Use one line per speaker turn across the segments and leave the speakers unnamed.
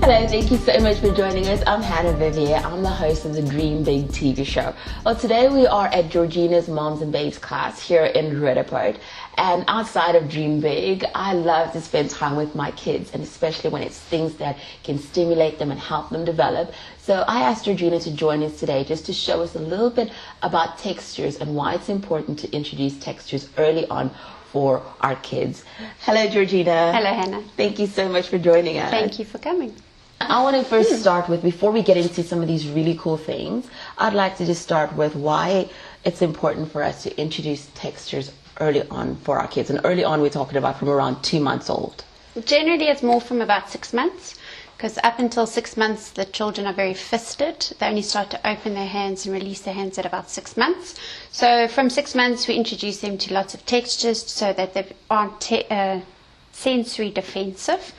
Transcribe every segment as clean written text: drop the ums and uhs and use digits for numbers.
Hello, thank you so much for joining us. I'm Hannah Viviers. I'm the host of the Dream Big TV show. Well, today we are at Georgina's Moms and Babes class here in Roodepoort. And outside of Dream Big, I love to spend time with my kids, and especially when it's things that can stimulate them and help them develop. So I asked Georgina to join us today just to show us a little bit about textures and why it's important to introduce textures early on for our kids. Hello, Georgina.
Hello, Hannah.
Thank you so much for joining us.
Thank you for coming.
I want to first start with, before we get into some of these really cool things, I'd like to just start with why it's important for us to introduce textures early on for our kids. And early on, we're talking about from around 2 months old.
Generally, it's more from about 6 months, because up until 6 months, the children are very fisted. They only start to open their hands and release their hands at about 6 months. So from 6 months, we introduce them to lots of textures so that they aren't sensory defensive.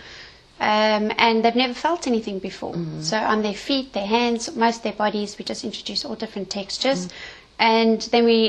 And they've never felt anything before. So on their feet, their hands, most of their bodies, we just introduce all different textures. And then we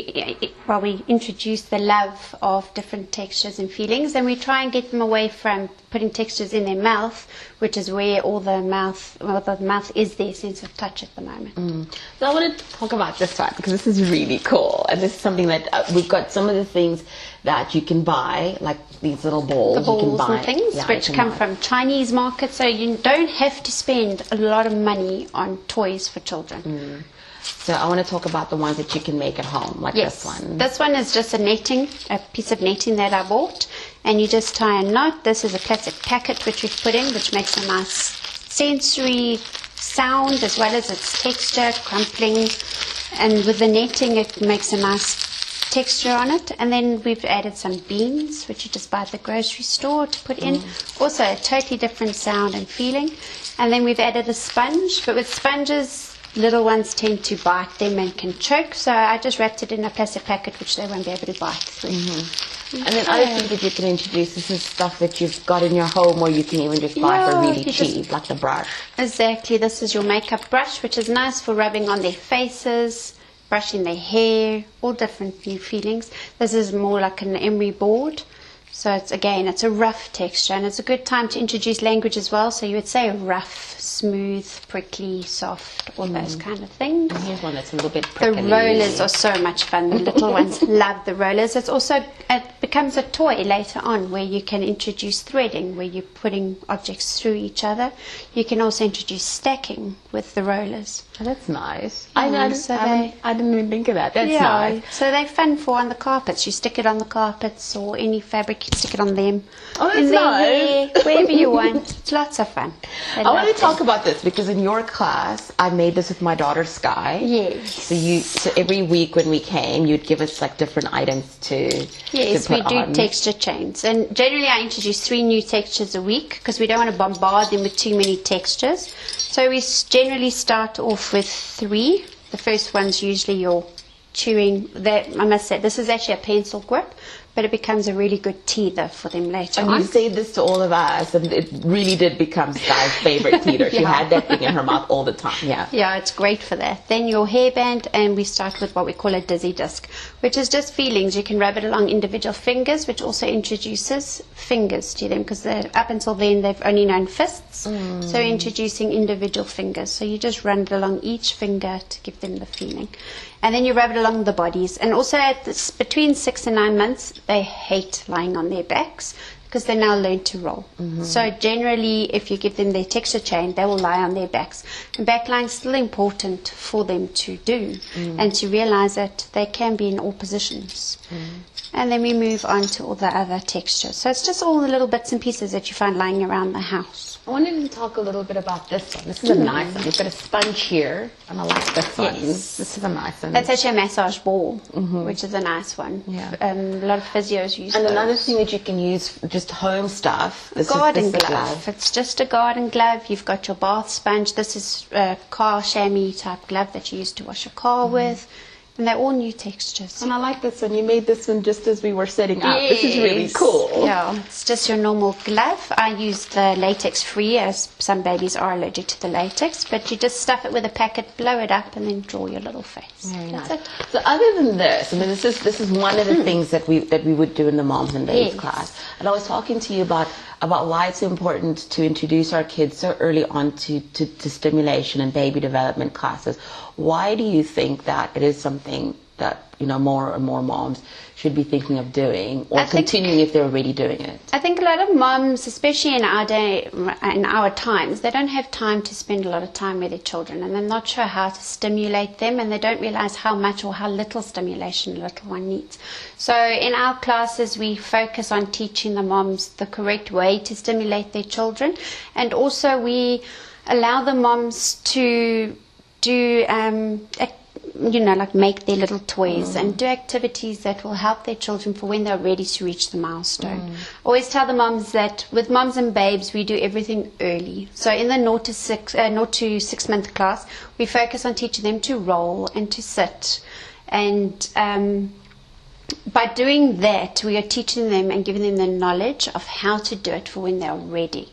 introduce the love of different textures and feelings, and we try and get them away from putting textures in their mouth, which is where the mouth is their sense of touch at the moment.
So I want to talk about this one, because this is really cool. And this is something that we've got some of the things that you can buy, like these little balls.
The balls
you can buy,
and things, which come from Chinese markets, so you don't have to spend a lot of money on toys for children.
So I want to talk about the ones that you can make at home, like this one.
This one is just a piece of netting that I bought, and you just tie a knot. This is a plastic packet which we've put in, which makes a nice sensory sound as well as its texture, crumpling, and with the netting it makes a nice texture on it. And then we've added some beans, which you just buy at the grocery store to put in. Also a totally different sound and feeling. And then we've added a sponge, but with sponges, little ones tend to bite them and can choke, so I just wrapped it in a plastic packet which they won't be able to bite through.
And then other things that you can introduce, this is stuff that you've got in your home, or you can even just buy for really cheap, like the brush. Exactly,
this is your makeup brush, which is nice for rubbing on their faces, brushing their hair, all different new feelings. This is more like an emery board. So it's a rough texture, and it's a good time to introduce language as well. So you would say rough, smooth, prickly, soft, all those kind of things.
And here's one that's a little bit prickly.
The rollers are so much fun. The little ones love the rollers. It becomes a toy later on where you can introduce threading, where you're putting objects through each other. You can also introduce stacking with the rollers.
Oh, that's nice.
I
didn't even think of that. That's nice.
So they're fun for on the carpets. You stick it on the carpets or any fabric, you stick it on them.
Oh, that's nice.
Hair, wherever you want. It's lots of fun.
I want to talk about this because in your class, I made this with my daughter Sky.
Yes.
So every week when we came, you'd give us like different items to
we do texture chains, and generally I introduce 3 new textures a week because we don't want to bombard them with too many textures. So we generally start off with 3. The first one's usually your chewing. I must say, this is actually a pencil grip, but it becomes a really good teether for them later on.
And you say this to all of us, and it really did become Sky's favorite teether. She had that thing in her mouth all the time.
Yeah, it's great for that. Then your hairband, and we start with what we call a dizzy disc, which is just feelings. You can rub it along individual fingers, which also introduces fingers to them, because up until then they've only known fists. So introducing individual fingers. So you just run it along each finger to give them the feeling. And then you rub it along the bodies. And also between 6 and 9 months, they hate lying on their backs because they now learn to roll. So generally, if you give them their texture chain, they will lie on their backs. And backlying is still important for them to do and to realize that they can be in all positions. And then we move on to all the other textures. So it's just all the little bits and pieces that you find lying around the house.
I wanted to talk a little bit about this one. This is a nice one. You've got a sponge here, and I like this one.
Yes.
This is a nice one.
That's actually a massage ball, which is a nice one.
Yeah.
A lot of physios use
And
those.
another thing that you can use, just home stuff. This
Garden
is
glove. It's just a garden glove. You've got your bath sponge. This is a car chamois type glove that you use to wash your car with. And they're all new textures.
And I like this one. You made this one just as we were setting up. This is really cool.
Yeah, it's just your normal glove. I use the latex free, as some babies are allergic to the latex. But you just stuff it with a packet, blow it up, and then draw your little face.
Very nice.
That's it.
So other than this, I mean, this is one of the things that we would do in the Moms and Babes
Yes.
class. And I was talking to you about about why it's important to introduce our kids so early on to stimulation and baby development classes. Why do you think that it is something that, you know, more and more moms should be thinking of doing, or continuing if they're already doing it?
I think a lot of moms, especially in our day, in our times, they don't have time to spend a lot of time with their children, and they're not sure how to stimulate them, and they don't realize how much or how little stimulation a little one needs. So in our classes, we focus on teaching the moms the correct way to stimulate their children, and also we allow the moms to do like make their little toys and do activities that will help their children for when they're ready to reach the milestone. Always tell the moms that with Moms and Babes we do everything early. So in the 0 to 6 month class, we focus on teaching them to roll and to sit, and by doing that, we are teaching them and giving them the knowledge of how to do it for when they're ready.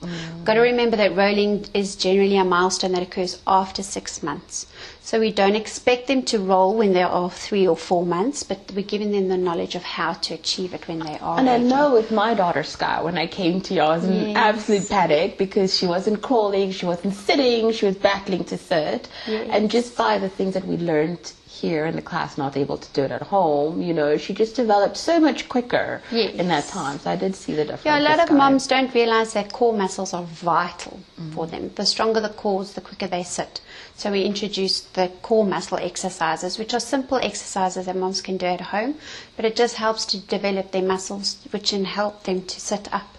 Got to remember that rolling is generally a milestone that occurs after 6 months. So we don't expect them to roll when they are 3 or 4 months, but we're giving them the knowledge of how to achieve it when they are
ready.
And
I know with my daughter Sky, when I came to you, I was in absolute panic because she wasn't crawling, she wasn't sitting, she was battling to sit. And just by the things that we learned here in the class, not able to do it at home, you know, she just developed so much quicker in that time. So I did see the difference.
Yeah, a lot of moms don't realize that core muscles are vital for them. The stronger the cores, the quicker they sit. So we introduced the core muscle exercises, which are simple exercises that moms can do at home, but it just helps to develop their muscles, which can help them to sit up.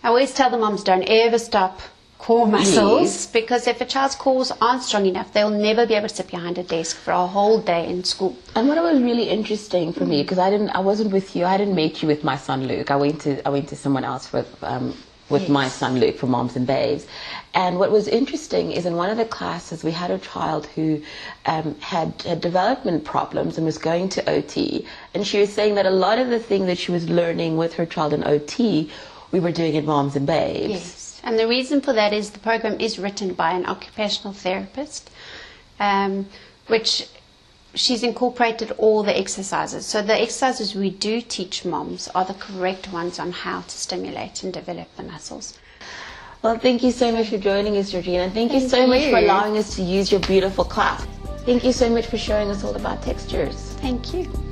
I always tell the moms, don't ever stop core muscles, because if a child's cores aren't strong enough, they'll never be able to sit behind a desk for a whole day in school.
And what was really interesting for me, because I wasn't with you, I didn't meet you with my son Luke. I went to someone else with my son Luke for Moms and Babes. And what was interesting is in one of the classes we had a child who had development problems and was going to OT, and she was saying that a lot of the things that she was learning with her child in OT we were doing in Moms and Babes.
Yes, and the reason for that is the program is written by an occupational therapist, which she's incorporated all the exercises. So the exercises we do teach moms are the correct ones on how to stimulate and develop the muscles.
Well, thank you so much for joining us, Georgina. Thank you so much for allowing us to use your beautiful class. Thank you so much for showing us all about textures.
Thank you.